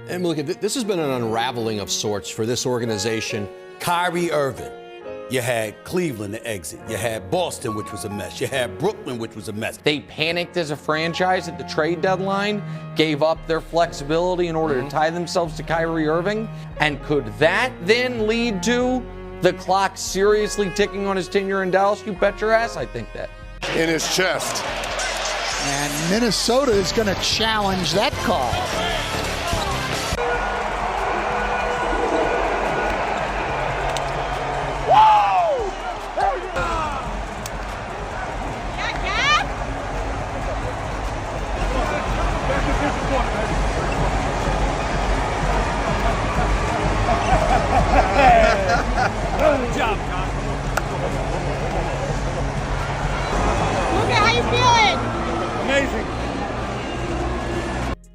And look, this has been an unraveling of sorts for this organization. Kyrie Irving. You had Cleveland to exit. You had Boston, which was a mess. You had Brooklyn, which was a mess. They panicked as a franchise at the trade deadline, gave up their flexibility in order to tie themselves to Kyrie Irving. And could that then lead to the clock seriously ticking on his tenure in Dallas? You bet your ass I think that. In his chest. And Minnesota is going to challenge that call. Good job, Con. Luka, how you feeling? Amazing.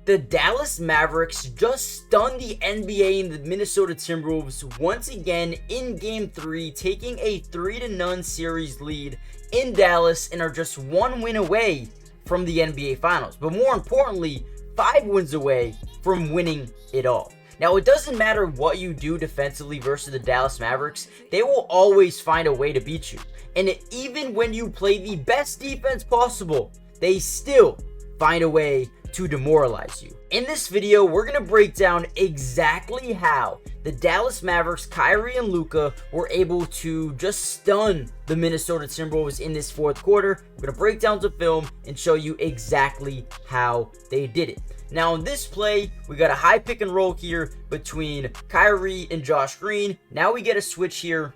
The Dallas Mavericks just stunned the NBA and the Minnesota Timberwolves once again in Game 3, taking a 3-0 series lead in Dallas and are just one win away from the NBA Finals. But more importantly, 5 wins away from winning it all. Now, it doesn't matter what you do defensively versus the Dallas Mavericks, they will always find a way to beat you. And even when you play the best defense possible, they still find a way to demoralize you. In this video, we're going to break down exactly how the Dallas Mavericks, Kyrie and Luka, were able to just stun the Minnesota Timberwolves in this fourth quarter. We're going to break down the film and show you exactly how they did it. Now, in this play, we got a high pick and roll here between Kyrie and Josh Green. Now we get a switch here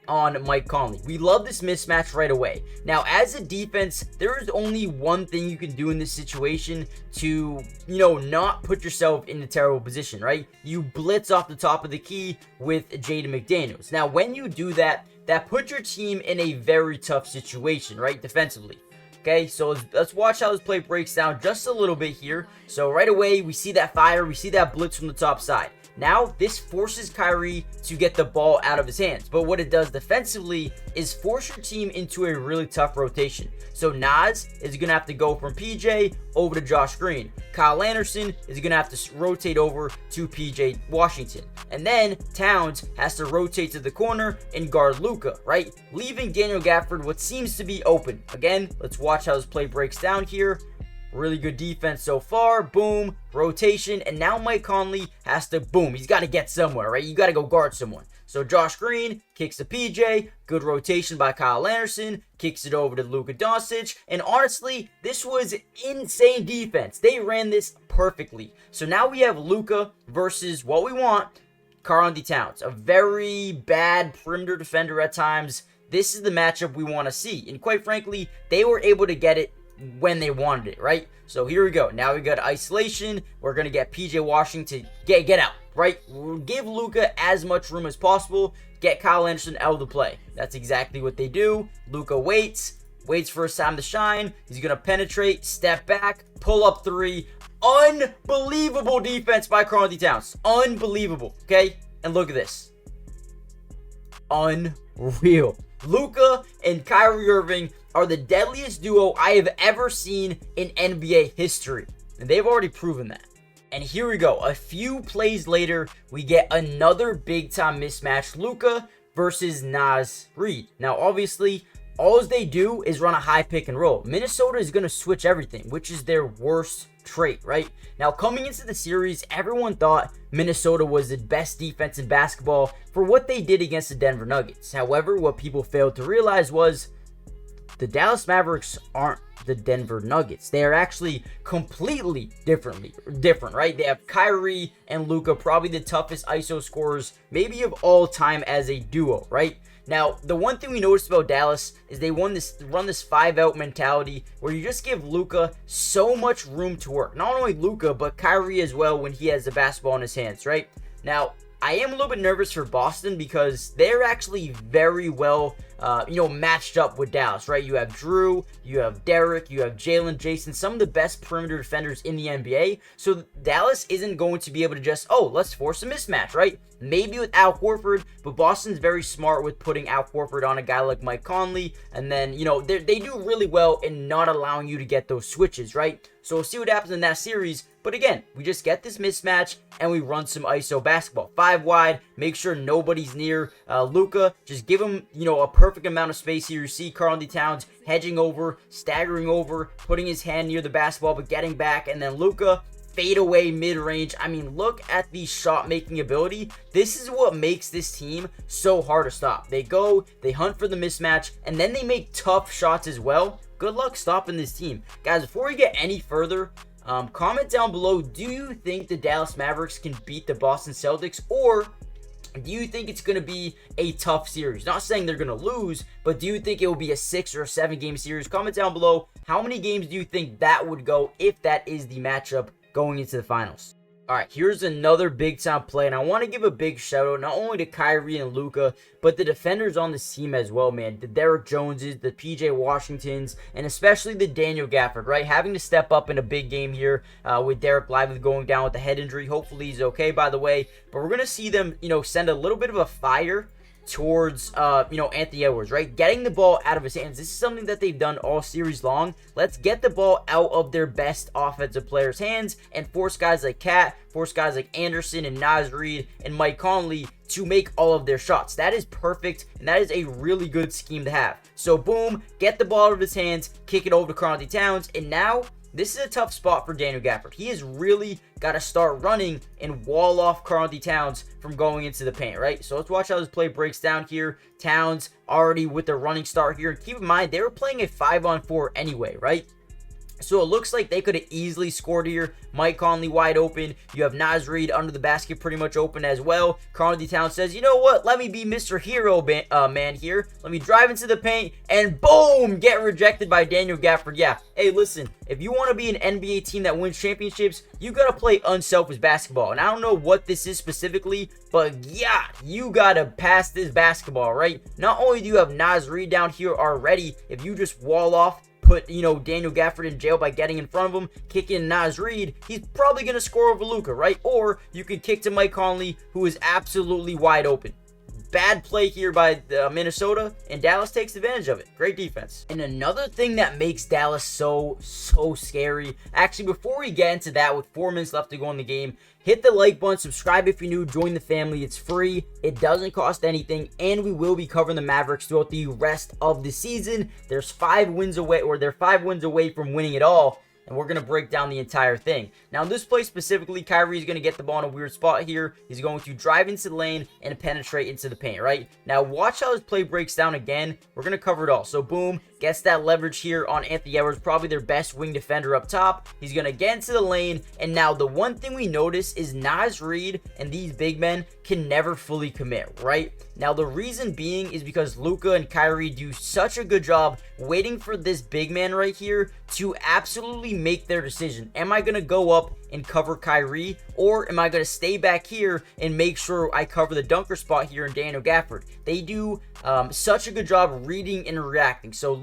on Mike Conley. We love this mismatch right away. Now, as a defense, there is only one thing you can do in this situation to, not put yourself in a terrible position, right? You blitz off the top of the key with Jaden McDaniels. Now, when you do that, that puts your team in a very tough situation, right, defensively. Okay, so let's watch how this play breaks down just a little bit here. So right away, we see that fire, we see that blitz from the top side. Now, this forces Kyrie to get the ball out of his hands. But what it does defensively is force your team into a really tough rotation. So Nas is going to have to go from PJ over to Josh Green. Kyle Anderson is going to have to rotate over to PJ Washington. And then Towns has to rotate to the corner and guard Luka, right? Leaving Daniel Gafford what seems to be open. Again, let's watch how this play breaks down here. Really good defense so far. Boom. Rotation. And now Mike Conley has to boom. He's got to get somewhere, right? You got to go guard someone. So Josh Green kicks to PJ. Good rotation by Kyle Anderson. Kicks it over to Luka Doncic. And honestly, this was insane defense. They ran this perfectly. So now we have Luka versus what we want, Karl-Anthony Towns. A very bad perimeter defender at times. This is the matchup we want to see. And quite frankly, they were able to get it when they wanted it, right? So here we go. Now we got isolation. We're going to get PJ Washington to get out, right? We'll give Luka as much room as possible. Get Kyle Anderson out of the play. That's exactly what they do. Luka waits for his time to shine. He's going to penetrate, step back, pull up three. Unbelievable defense by Karl-Anthony Towns. Unbelievable, okay? And look at this. Unreal. Luka and Kyrie Irving are the deadliest duo I have ever seen in NBA history. And they've already proven that. And here we go. A few plays later, we get another big-time mismatch. Luka versus Naz Reid. Now, obviously, all they do is run a high pick and roll. Minnesota is going to switch everything, which is their worst trait, right? Now, coming into the series, everyone thought Minnesota was the best defense in basketball for what they did against the Denver Nuggets. However, what people failed to realize was the Dallas Mavericks aren't the Denver Nuggets. They are actually completely different, right? They have Kyrie and Luka, probably the toughest ISO scorers maybe of all time as a duo, right? Now, the one thing we noticed about Dallas is they run this 5-out mentality where you just give Luka so much room to work. Not only Luka, but Kyrie as well when he has the basketball in his hands, right? Now, I am a little bit nervous for Boston because they're actually very well, matched up with Dallas, right? You have Drew, you have Derek, you have Jalen, Jason, some of the best perimeter defenders in the NBA. So Dallas isn't going to be able to just, let's force a mismatch, right? Maybe with Al Horford, but Boston's very smart with putting Al Horford on a guy like Mike Conley. And then, they do really well in not allowing you to get those switches, right? So we'll see what happens in that series. But again, we just get this mismatch and we run some ISO basketball. 5 wide, make sure nobody's near Luka. Just give him, a perfect amount of space here. You see Karl-Anthony Towns hedging over, staggering over, putting his hand near the basketball, but getting back. And then Luka, fade away mid-range. I mean, look at the shot making ability. This is what makes this team so hard to stop. They go, they hunt for the mismatch, and then they make tough shots as well. Good luck stopping this team. Guys, before we get any further, comment down below, do you think the Dallas Mavericks can beat the Boston Celtics, or do you think it's going to be a tough series? Not saying they're going to lose, but do you think it will be a 6 or a 7 game series? Comment down below, how many games do you think that would go if that is the matchup going into the finals? All right, here's another big time play, and I want to give a big shout out not only to Kyrie and Luka, but the defenders on this team as well, man. The Derrick Joneses, the PJ Washingtons, and especially the Daniel Gafford, right? Having to step up in a big game here with Derek Lively going down with a head injury. Hopefully he's okay, by the way. But we're going to see them, send a little bit of a fire towards Anthony Edwards, right? Getting the ball out of his hands. This is something that they've done all series long. Let's get the ball out of their best offensive players' hands and force guys like Cat, force guys like Anderson and Naz Reid and Mike Conley to make all of their shots. That is perfect, and that is a really good scheme to have. So boom, get the ball out of his hands, kick it over to Karl-Anthony Towns, and now this is a tough spot for Daniel Gafford. He has really got to start running and wall off Karl-Anthony Towns from going into the paint, right? So let's watch how this play breaks down here. Towns already with the running start here. And keep in mind, they were playing a 5-on-4 anyway, right? So it looks like they could have easily scored here. Mike Conley wide open. You have Naz Reid under the basket pretty much open as well. Karl-Anthony Towns says, you know what? Let me be Mr. Hero man here. Let me drive into the paint and boom! Get rejected by Daniel Gafford. Yeah. Hey, listen. If you want to be an NBA team that wins championships, you got to play unselfish basketball. And I don't know what this is specifically, but yeah, you got to pass this basketball, right? Not only do you have Naz Reid down here already, if you just wall off, put, Daniel Gafford in jail by getting in front of him, kick in Naz Reid, he's probably going to score over Luka, right? Or you can kick to Mike Conley, who is absolutely wide open. Bad play here by Minnesota, and Dallas takes advantage of it. Great defense. And another thing that makes Dallas so scary, actually, before we get into that, with 4 minutes left to go in the game, hit the like button, subscribe if you're new, join the family. It's free, it doesn't cost anything, and we will be covering the Mavericks throughout the rest of the season. They're 5 wins away from winning it all, and we're going to break down the entire thing. Now, in this play specifically, Kyrie is going to get the ball in a weird spot here. He's going to drive into the lane and penetrate into the paint, right? Now, watch how this play breaks down again. We're going to cover it all. So, boom, gets that leverage here on Anthony Edwards, probably their best wing defender up top. He's going to get into the lane, and now the one thing we notice is Naz Reid and these big men can never fully commit, right? Now, the reason being is because Luka and Kyrie do such a good job waiting for this big man right here to absolutely make their decision. Am I going to go up and cover Kyrie, or am I going to stay back here and make sure I cover the dunker spot here in Daniel Gafford? They do such a good job reading and reacting. So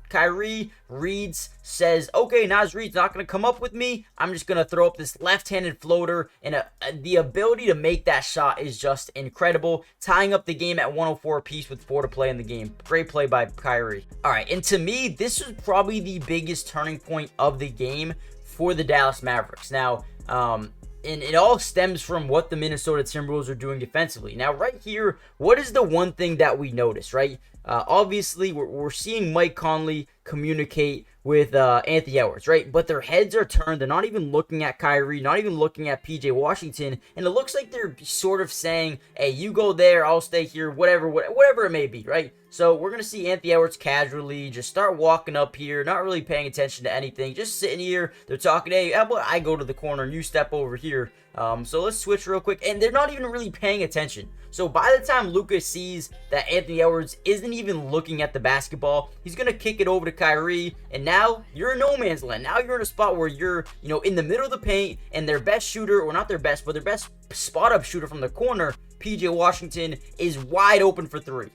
Kyrie reads, says, okay, Naz Reid's not going to come up with me. I'm just going to throw up this left-handed floater, and the ability to make that shot is just incredible. Tying up the game at 104 apiece with 4 to play in the game. Great play by Kyrie. All right, and to me, this was probably the biggest turning point of the game for the Dallas Mavericks. Now, and it all stems from what the Minnesota Timberwolves are doing defensively. Now, right here, what is the one thing that we notice, right? Obviously, we're seeing Mike Conley communicate with Anthony Edwards, right? But their heads are turned. They're not even looking at Kyrie, not even looking at PJ Washington. And it looks like they're sort of saying, hey, you go there, I'll stay here, whatever it may be, right? So we're going to see Anthony Edwards casually just start walking up here, not really paying attention to anything, just sitting here. They're talking, hey, how about I go to the corner and you step over here? So let's switch real quick. And they're not even really paying attention. So by the time Luka sees that Anthony Edwards isn't even looking at the basketball, he's going to kick it over to Kyrie. And now you're in no man's land. Now you're in a spot where you're, in the middle of the paint, and their best shooter, or not their best, but their best spot-up shooter from the corner, PJ Washington, is wide open for 3.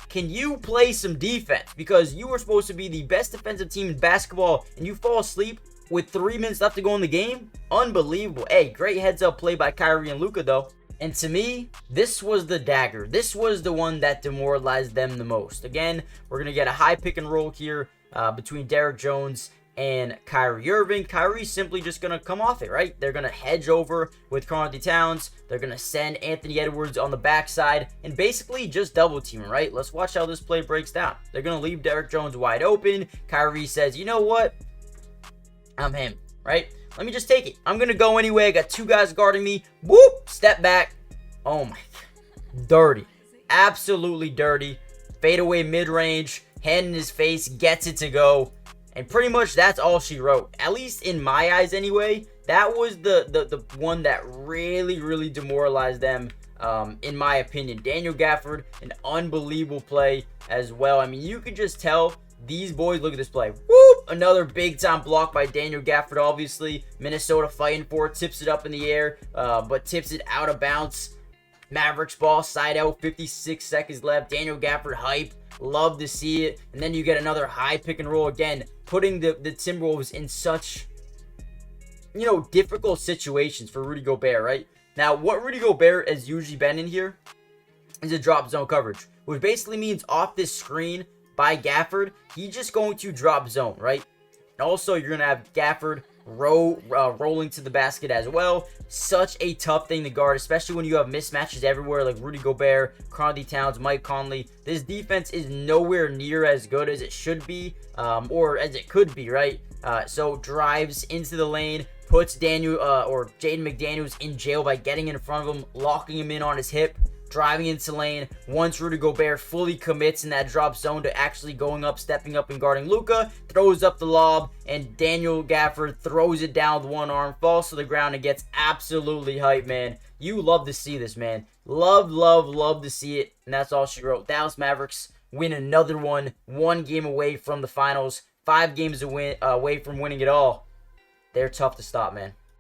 Can you play some defense? Because you were supposed to be the best defensive team in basketball, and you fall asleep with 3 minutes left to go in the game? Unbelievable. Hey, great heads-up play by Kyrie and Luka, though. And to me, this was the dagger. This was the one that demoralized them the most. Again, we're going to get a high pick and roll here between Derrick Jones and Kyrie Irving. Kyrie's simply just going to come off it, right? They're going to hedge over with Karl-Anthony Towns. They're going to send Anthony Edwards on the backside and basically just double team him, right? Let's watch how this play breaks down. They're going to leave Derrick Jones wide open. Kyrie says, you know what? I'm him, right? Let me just take it. I'm going to go anyway. I got two guys guarding me. Whoop! Step back. Oh my God. Dirty. Absolutely dirty. Fadeaway mid-range. Hand in his face. Gets it to go. And pretty much that's all she wrote. At least in my eyes anyway. That was the one that really demoralized them, in my opinion. Daniel Gafford, an unbelievable play as well. I mean, you could just tell these boys, look at this play. Whoop! Another big-time block by Daniel Gafford, obviously. Minnesota fighting for it. Tips it up in the air, but tips it out of bounds. Mavericks ball, side out, 56 seconds left. Daniel Gafford hype. Love to see it. And then you get another high pick and roll again, putting the Timberwolves in such, difficult situations for Rudy Gobert, right? Now, what Rudy Gobert has usually been in here is a drop zone coverage, which basically means off this screen by Gafford, he's just going to drop zone, right? And also, you're going to have Gafford rolling to the basket as well. Such a tough thing to guard, especially when you have mismatches everywhere like Rudy Gobert, Karl-Anthony Towns, Mike Conley. This defense is nowhere near as good as it should be, or as it could be, right? So drives into the lane, puts Daniel or Jaden McDaniels in jail by getting in front of him, locking him in on his hip, driving into lane. Once Rudy Gobert fully commits in that drop zone to actually going up, stepping up and guarding Luka, throws up the lob, and Daniel Gafford throws it down with one arm, falls to the ground, and gets absolutely hyped, man. You love to see this, man. Love to see it, and that's all she wrote. Dallas Mavericks win another one game away from the finals, 5 games away from winning it all. They're tough to stop, man.